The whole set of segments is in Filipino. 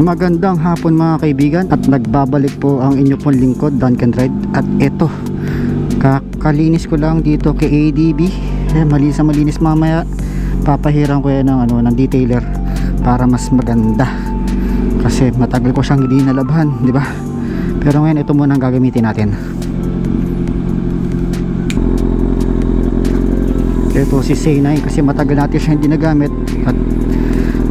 Magandang hapon mga kaibigan, at nagbabalik po ang inyo pong lingkod, Duncan Ride. At eto, kakalinis ko lang dito kay ADB. Malinis mamaya papahiran ko yan ng detailer para mas maganda, kasi matagal ko siyang hindi nalabhan, di ba? Pero ngayon ito muna ang gagamitin natin. Ito si Saynay, kasi matagal natin siya hindi nagamit, at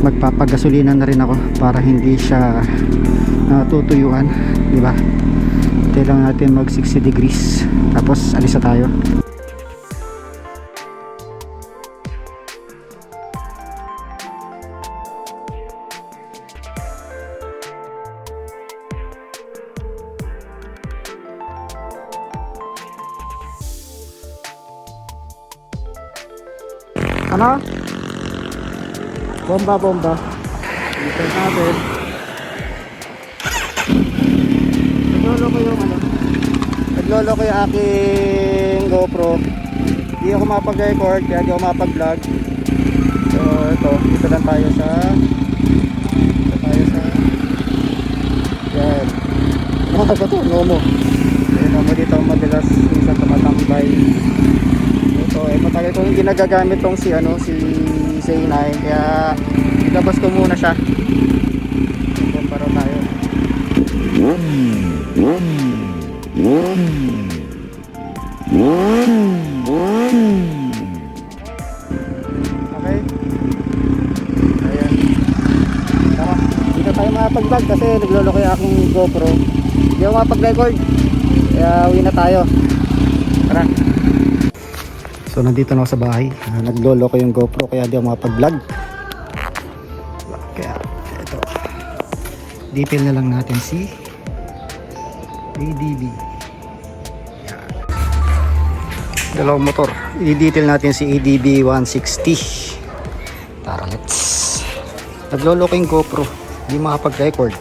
magpapagasolina na rin ako para hindi siya tutuyuan, di ba? Hintay lang natin mag 60 degrees tapos alis na tayo. Ano? Bomba. Dito natin. Naglolo ko yung aking GoPro. Hindi ako mapag-record, kaya hindi ako mapag-vlog. So ito, dito lang tayo sa yan. Ano ba ito? Nomo. Nomo dito madalas minsan tumatambay. Ito, matagal ko hindi nagagamit tong si Saynay, kaya ilabas ko muna siya. Kumpara tayo. Okay. Ayan. Tara, dito tayo makapag-vlog kasi naglolo ko yung aking GoPro. Hindi ako makapag-record, kaya uwi na tayo. Tara. So nandito na ako sa bahay. Naglolo ko yung GoPro kaya di ako makapag-vlog. Kaya ito, detail na lang natin si ADB. Dalawang motor. I-detail natin si ADB 160. Tara, let's. Naglolo ko yung GoPro, hindi makapag-record.